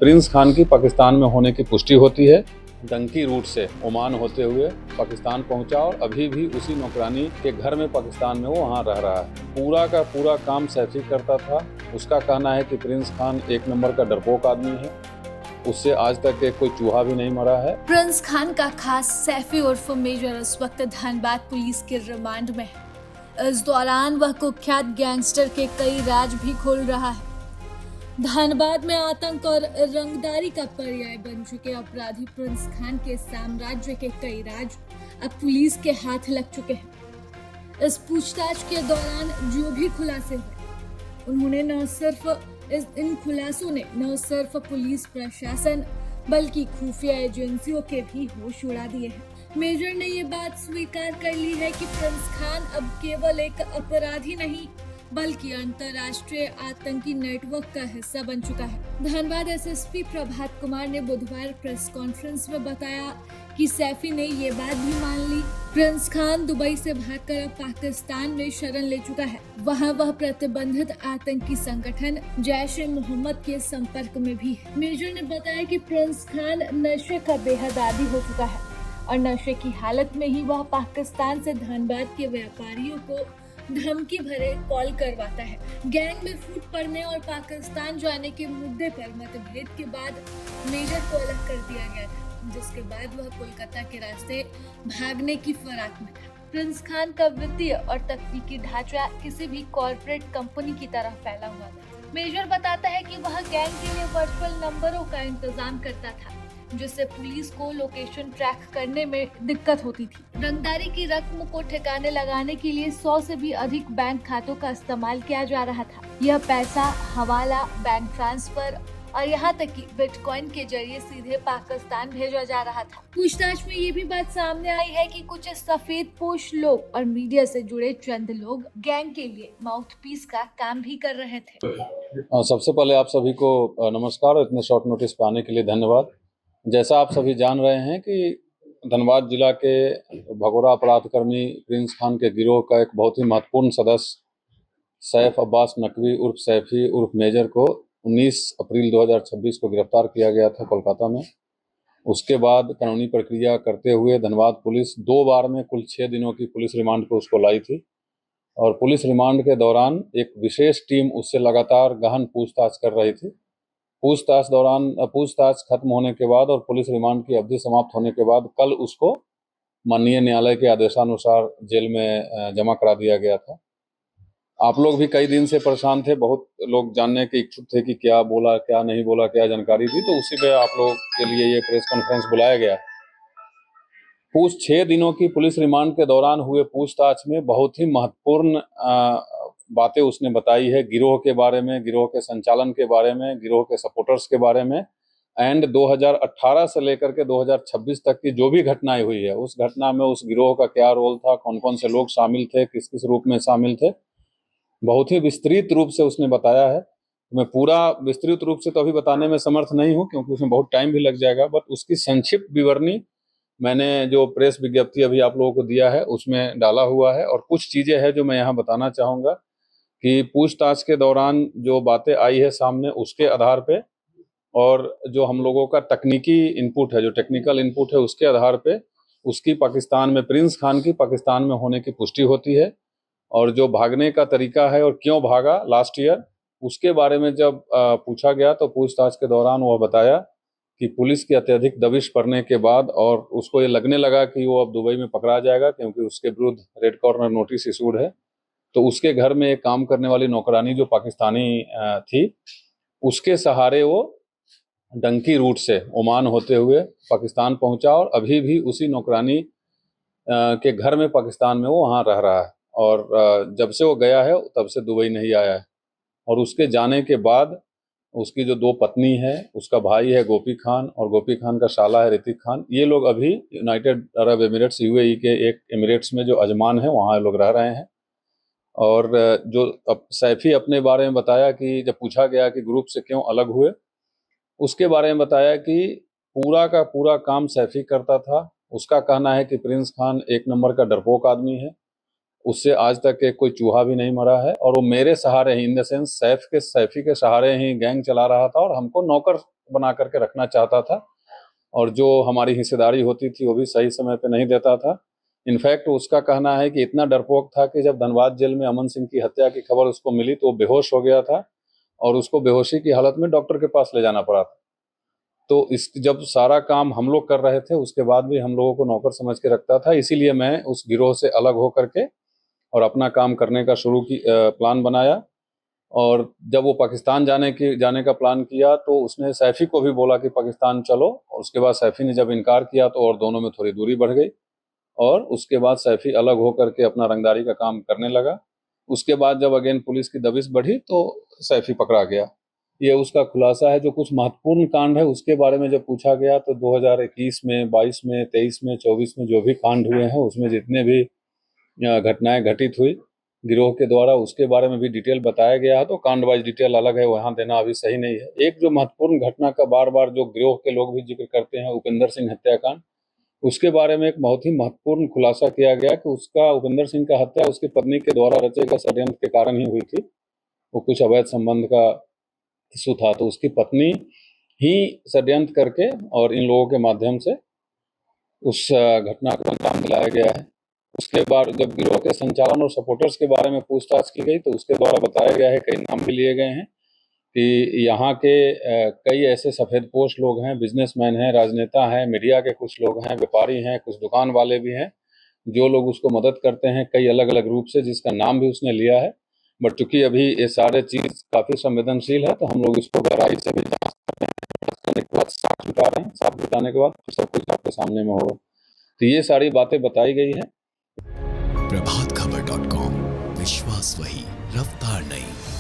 Prince Khan की पाकिस्तान में होने की पुष्टि होती है। डंकी रूट से ओमान होते हुए पाकिस्तान पहुंचा और अभी भी उसी नौकरानी के घर में पाकिस्तान में वो वहाँ रह रहा है। पूरा का पूरा काम सैफी करता था। उसका कहना है कि प्रिंस खान एक नंबर का डरपोक आदमी है, उससे आज तक के कोई चूहा भी नहीं मरा है। प्रिंस खान का खास सैफी उर्फ मेजर इस वक्त धनबाद पुलिस के रिमांड में है। इस दौरान वह कुख्यात गैंगस्टर के कई राज भी खोल रहा है। धनबाद में आतंक और रंगदारी का पर्याय बन चुके अपराधी प्रिंस खान के साम्राज्य के कई राज अब पुलिस के हाथ लग चुके हैं। इस पूछताछ के दौरान जो भी खुलासे हुए, उन्होंने इन खुलासों ने न सिर्फ पुलिस प्रशासन बल्कि खुफिया एजेंसियों के भी होश उड़ा दिए हैं। मेजर ने ये बात स्वीकार कर ली है कि प्रिंस खान अब केवल एक अपराधी नहीं बल्कि अंतर्राष्ट्रीय आतंकी नेटवर्क का हिस्सा बन चुका है। धनबाद एसएसपी प्रभात कुमार ने बुधवार प्रेस कॉन्फ्रेंस में बताया कि सैफी ने ये बात भी मान ली प्रिंस खान दुबई से भागकर अब पाकिस्तान में शरण ले चुका है। वहाँ वह प्रतिबंधित आतंकी संगठन जैश ए मोहम्मद के संपर्क में भी है। मेजर ने बताया कि प्रिंस खान नशे का बेहद आदी हो चुका है और नशे की हालत में ही वह पाकिस्तान से धनबाद के व्यापारियों को धमकी भरे कॉल करवाता है। गैंग में फूट पड़ने और पाकिस्तान जाने के मुद्दे पर मतभेद के बाद मेजर को अलग कर दिया गया था, जिसके बाद वह कोलकाता के रास्ते भागने की फिराक में था। प्रिंस खान का वित्तीय और तकनीकी ढांचा किसी भी कॉर्पोरेट कंपनी की तरह फैला हुआ था। मेजर बताता है कि वह गैंग के लिए वर्चुअल नंबरों का इंतजाम करता था, जिससे पुलिस को लोकेशन ट्रैक करने में दिक्कत होती थी। रंगदारी की रकम को ठिकाने लगाने के लिए 100 से भी अधिक बैंक खातों का इस्तेमाल किया जा रहा था। यह पैसा हवाला, बैंक ट्रांसफर और यहाँ तक कि बिटकॉइन के जरिए सीधे पाकिस्तान भेजा जा रहा था। पूछताछ में ये भी बात सामने आई है कि कुछ सफेद पोश लोग और मीडिया से जुड़े चंद लोग गैंग के लिए माउथपीस का काम भी कर रहे थे। सबसे पहले आप सभी को नमस्कार और इतने शॉर्ट नोटिस पे आने के लिए धन्यवाद। जैसा आप सभी जान रहे हैं कि धनबाद जिला के भगोड़ा अपराधकर्मी प्रिंस खान के गिरोह का एक बहुत ही महत्वपूर्ण सदस्य सैफ अब्बास नकवी उर्फ सैफी उर्फ मेजर को 19 अप्रैल 2026 को गिरफ्तार किया गया था कोलकाता में। उसके बाद कानूनी प्रक्रिया करते हुए धनबाद पुलिस 2 बार में कुल 6 दिनों की पुलिस रिमांड पर उसको लाई थी और पुलिस रिमांड के दौरान एक विशेष टीम उससे लगातार गहन पूछताछ कर रही थी। पूछताछ खत्म होने के बाद और पुलिस रिमांड की अवधि समाप्त होने के बाद कल उसको माननीय न्यायालय के आदेशानुसार जेल में जमा करा दिया गया था। आप लोग भी कई दिन से परेशान थे, बहुत लोग जानने के इच्छुक थे कि क्या बोला, क्या नहीं बोला, क्या जानकारी दी, तो उसी पे आप लोग के लिए ये प्रेस कॉन्फ्रेंस बुलाया गया। 6 दिनों की पुलिस रिमांड के दौरान हुए पूछताछ में बहुत ही महत्वपूर्ण बातें उसने बताई है गिरोह के बारे में, गिरोह के संचालन के बारे में, गिरोह के सपोर्टर्स के बारे में एंड 2018 से लेकर के 2026 तक की जो भी घटनाएं हुई है उस घटना में उस गिरोह का क्या रोल था, कौन कौन से लोग शामिल थे, किस किस रूप में शामिल थे, बहुत ही विस्तृत रूप से उसने बताया है। मैं पूरा विस्तृत रूप से तो अभी बताने में समर्थ नहीं हूँ क्योंकि उसमें बहुत टाइम भी लग जाएगा, बट उसकी संक्षिप्त विवरणी मैंने जो प्रेस विज्ञप्ति अभी आप लोगों को दिया है उसमें डाला हुआ है। और कुछ चीज़ें हैं जो मैं यहाँ बताना चाहूँगा कि पूछताछ के दौरान जो बातें आई है सामने उसके आधार पे और जो हम लोगों का तकनीकी इनपुट है, जो टेक्निकल इनपुट है, उसके आधार पे उसकी पाकिस्तान में प्रिंस खान की पाकिस्तान में होने की पुष्टि होती है। और जो भागने का तरीका है और क्यों भागा लास्ट ईयर, उसके बारे में जब पूछा गया तो पूछताछ के दौरान वह बताया कि पुलिस की अत्यधिक दबिश पड़ने के बाद और उसको ये लगने लगा कि वो अब दुबई में पकड़ा जाएगा क्योंकि उसके विरुद्ध रेड कॉर्नर नोटिस इशूड है, तो उसके घर में एक काम करने वाली नौकरानी जो पाकिस्तानी थी, उसके सहारे वो डंकी रूट से ओमान होते हुए पाकिस्तान पहुंचा और अभी भी उसी नौकरानी के घर में पाकिस्तान में वो वहाँ रह रहा है। और जब से वो गया है तब से दुबई नहीं आया है। और उसके जाने के बाद उसकी जो 2 पत्नी है, उसका भाई है गोपी खान और गोपी खान का साला है ऋतिक खान, ये लोग अभी यूनाइटेड अरब एमिरेट्स यूएई के एक एमिरेट्स में जो अजमान है वहाँ लोग रह रहे हैं। और जो सैफी अपने बारे में बताया कि जब पूछा गया कि ग्रुप से क्यों अलग हुए, उसके बारे में बताया कि पूरा का पूरा काम सैफी करता था। उसका कहना है कि प्रिंस खान एक नंबर का डरपोक आदमी है, उससे आज तक के कोई चूहा भी नहीं मरा है और वो मेरे सहारे ही, इन द सेंस सैफी के सहारे ही गैंग चला रहा था और हमको नौकर बना करके रखना चाहता था और जो हमारी हिस्सेदारी होती थी वो भी सही समय पे नहीं देता था। इनफैक्ट उसका कहना है कि इतना डरपोक था कि जब धनबाद जेल में अमन सिंह की हत्या की खबर उसको मिली तो वो बेहोश हो गया था और उसको बेहोशी की हालत में डॉक्टर के पास ले जाना पड़ा था। तो इस जब सारा काम हम लोग कर रहे थे उसके बाद भी हम लोगों को नौकर समझ के रखता था, इसीलिए मैं उस गिरोह से अलग हो करके और अपना काम करने का प्लान बनाया। और जब वो पाकिस्तान जाने का प्लान किया तो उसने सैफी को भी बोला कि पाकिस्तान चलो, और उसके बाद सैफी ने जब इनकार किया तो और दोनों में थोड़ी दूरी बढ़ गई और उसके बाद सैफी अलग होकर के अपना रंगदारी का काम करने लगा। उसके बाद जब अगेन पुलिस की दबिश बढ़ी तो सैफी पकड़ा गया। ये उसका खुलासा है। जो कुछ महत्वपूर्ण कांड है उसके बारे में जब पूछा गया तो 2021 में, 22 में, 23 में, 24 में जो भी कांड हुए हैं उसमें जितने भी घटनाएं घटित हुई गिरोह के द्वारा उसके बारे में भी डिटेल बताया गया है। तो कांड वाइज डिटेल अलग है, वहाँ देना अभी सही नहीं है। एक जो महत्वपूर्ण घटना का बार बार जो गिरोह के लोग भी जिक्र करते हैं, उपेंद्र सिंह हत्याकांड, उसके बारे में एक बहुत ही महत्वपूर्ण खुलासा किया गया कि उपेंद्र सिंह का हत्या उसकी पत्नी के द्वारा रचे गए षड्यंत्र के कारण ही हुई थी। वो कुछ अवैध संबंध का इशू था, तो उसकी पत्नी ही षड्यंत्र करके और इन लोगों के माध्यम से उस घटना को अंजाम दिलाया गया है। उसके बाद जब गिरोह के संचालन और सपोर्टर्स के बारे में पूछताछ की गई तो उसके द्वारा बताया गया है, कई नाम भी लिए गए हैं कि यहाँ के कई ऐसे सफेदपोश लोग हैं, बिजनेसमैन हैं, राजनेता हैं, मीडिया के कुछ लोग हैं, व्यापारी हैं, कुछ दुकान वाले भी हैं, जो लोग उसको मदद करते हैं कई अलग अलग रूप से, जिसका नाम भी उसने लिया है। बट चूंकि अभी ये सारे चीज काफी संवेदनशील है तो हम लोग इसको गहराई से भी जांच करने के बाद साक्ष्य जुटा रहे हैं। साक्ष्य जुटाने के बाद सब कुछ आपके सामने में होगा। तो ये सारी बातें बताई गई है। प्रभातखबर.com, विश्वास वही, रफ्तार नहीं।